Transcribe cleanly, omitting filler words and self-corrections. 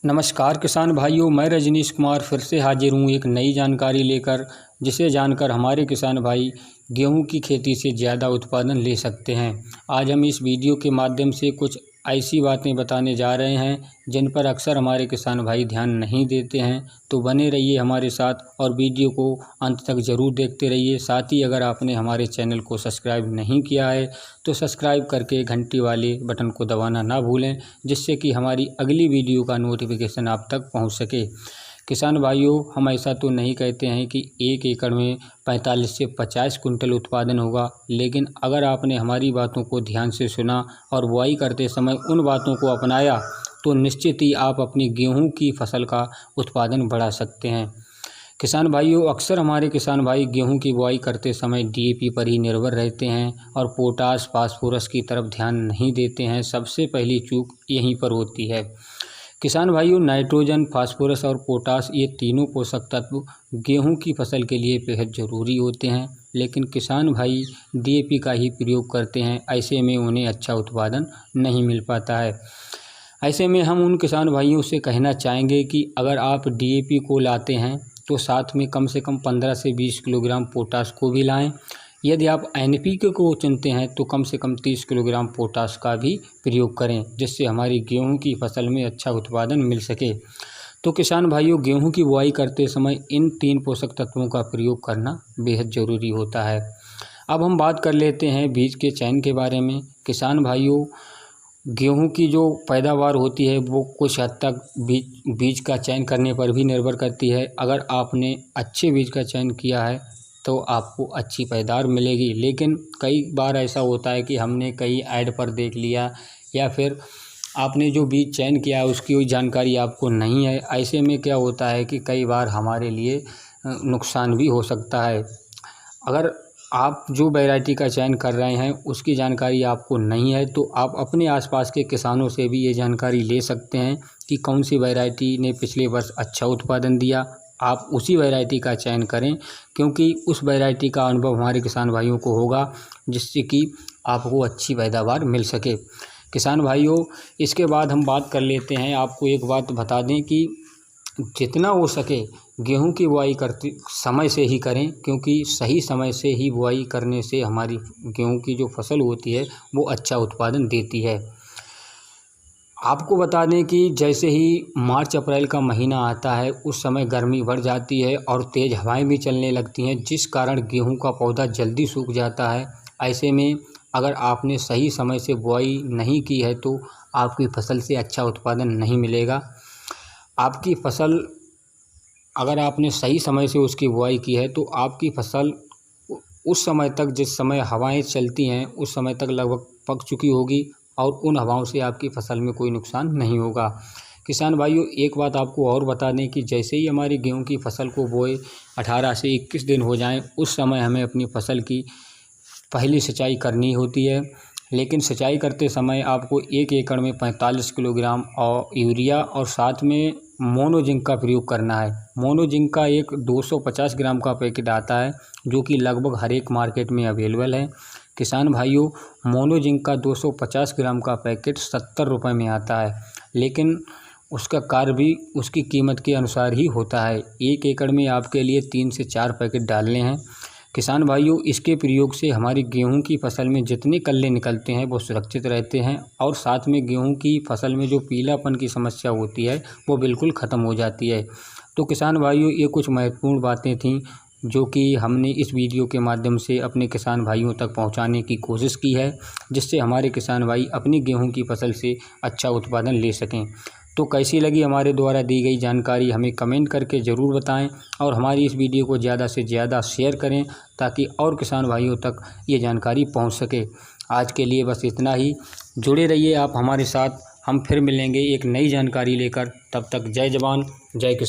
नमस्कार किसान भाइयों, मैं रजनीश कुमार फिर से हाजिर हूँ एक नई जानकारी लेकर, जिसे जानकर हमारे किसान भाई गेहूं की खेती से ज़्यादा उत्पादन ले सकते हैं। आज हम इस वीडियो के माध्यम से कुछ ऐसी बातें बताने जा रहे हैं जिन पर अक्सर हमारे किसान भाई ध्यान नहीं देते हैं। तो बने रहिए हमारे साथ और वीडियो को अंत तक ज़रूर देखते रहिए। साथ ही अगर आपने हमारे चैनल को सब्सक्राइब नहीं किया है तो सब्सक्राइब करके घंटी वाले बटन को दबाना ना भूलें, जिससे कि हमारी अगली वीडियो का नोटिफिकेशन आप तक पहुंच सके। किसान भाइयों, हम ऐसा तो नहीं कहते हैं कि 1 एकड़ में 45 से 50 कुंटल उत्पादन होगा, लेकिन अगर आपने हमारी बातों को ध्यान से सुना और बुआई करते समय उन बातों को अपनाया तो निश्चित ही आप अपनी गेहूं की फसल का उत्पादन बढ़ा सकते हैं। किसान भाइयों, अक्सर हमारे किसान भाई गेहूं की बुआई करते समय डीएपी पर ही निर्भर रहते हैं और पोटास फास्फोरस की तरफ ध्यान नहीं देते हैं। सबसे पहली चूक यहीं पर होती है। किसान भाइयों, नाइट्रोजन, फास्फोरस और पोटास ये तीनों पोषक तत्व गेहूं की फसल के लिए बेहद ज़रूरी होते हैं, लेकिन किसान भाई डीएपी का ही प्रयोग करते हैं। ऐसे में उन्हें अच्छा उत्पादन नहीं मिल पाता है। ऐसे में हम उन किसान भाइयों से कहना चाहेंगे कि अगर आप डीएपी को लाते हैं तो साथ में कम से कम 15 से 20 किलोग्राम पोटास को भी लाएं। यदि आप एनपीके को चुनते हैं तो कम से कम 30 किलोग्राम पोटास का भी प्रयोग करें, जिससे हमारी गेहूं की फसल में अच्छा उत्पादन मिल सके। तो किसान भाइयों, गेहूं की बुआई करते समय इन 3 पोषक तत्वों का प्रयोग करना बेहद ज़रूरी होता है। अब हम बात कर लेते हैं बीज के चयन के बारे में। किसान भाइयों, गेहूं की जो पैदावार होती है वो कुछ हद तक बीज का चयन करने पर भी निर्भर करती है। अगर आपने अच्छे बीज का चयन किया है तो आपको अच्छी पैदावार मिलेगी, लेकिन कई बार ऐसा होता है कि हमने कहीं ऐड पर देख लिया या फिर आपने जो बीज चयन किया है उसकी कोई जानकारी आपको नहीं है। ऐसे में क्या होता है कि कई बार हमारे लिए नुकसान भी हो सकता है। अगर आप जो वैरायटी का चयन कर रहे हैं उसकी जानकारी आपको नहीं है तो आप अपने आसपास के किसानों से भी ये जानकारी ले सकते हैं कि कौन सी वैरायटी ने पिछले वर्ष अच्छा उत्पादन दिया। आप उसी वैरायटी का चयन करें, क्योंकि उस वैरायटी का अनुभव हमारे किसान भाइयों को होगा, जिससे कि आपको अच्छी पैदावार मिल सके। किसान भाइयों, इसके बाद हम बात कर लेते हैं। आपको एक बात बता दें कि जितना हो सके गेहूं की बुआई करते समय से ही करें, क्योंकि सही समय से ही बुआई करने से हमारी गेहूं की जो फसल होती है वो अच्छा उत्पादन देती है। आपको बता दें कि जैसे ही मार्च अप्रैल का महीना आता है उस समय गर्मी बढ़ जाती है और तेज़ हवाएं भी चलने लगती हैं, जिस कारण गेहूं का पौधा जल्दी सूख जाता है। ऐसे में अगर आपने सही समय से बुआई नहीं की है तो आपकी फसल से अच्छा उत्पादन नहीं मिलेगा। आपकी फसल, अगर आपने सही समय से उसकी बुआई की है तो आपकी फसल उस समय तक, जिस समय हवाएं चलती हैं उस समय तक लगभग पक चुकी होगी और उन हवाओं से आपकी फसल में कोई नुकसान नहीं होगा। किसान भाइयों, एक बात आपको और बता दें कि जैसे ही हमारी गेहूं की फसल को बोए 18 से 21 दिन हो जाएं, उस समय हमें अपनी फसल की पहली सिंचाई करनी होती है। लेकिन सिंचाई करते समय आपको 1 एकड़ में 45 किलोग्राम और यूरिया और साथ में मोनोजिंक का प्रयोग करना है। मोनोजिंक का एक 250 ग्राम का पैकेट आता है, जो कि लगभग हर एक मार्केट में अवेलेबल है। किसान भाइयों, मोनोजिंक का 250 ग्राम का पैकेट 70 रुपये में आता है, लेकिन उसका कार्य भी उसकी कीमत के अनुसार ही होता है। 1 एकड़ में आपके लिए 3 से 4 पैकेट डालने हैं। किसान भाइयों, इसके प्रयोग से हमारी गेहूं की फसल में जितने कल्ले निकलते हैं वो सुरक्षित रहते हैं और साथ में गेहूं की फसल में जो पीलापन की समस्या होती है वो बिल्कुल ख़त्म हो जाती है। तो किसान भाइयों, ये कुछ महत्वपूर्ण बातें थीं जो कि हमने इस वीडियो के माध्यम से अपने किसान भाइयों तक पहुंचाने की कोशिश की है, जिससे हमारे किसान भाई अपनी गेहूं की फसल से अच्छा उत्पादन ले सकें। तो कैसी लगी हमारे द्वारा दी गई जानकारी हमें कमेंट करके ज़रूर बताएं और हमारी इस वीडियो को ज़्यादा से ज़्यादा शेयर करें, ताकि और किसान भाइयों तक ये जानकारी पहुंच सके। आज के लिए बस इतना ही। जुड़े रहिए आप हमारे साथ, हम फिर मिलेंगे एक नई जानकारी लेकर। तब तक जय जवान जय किसान।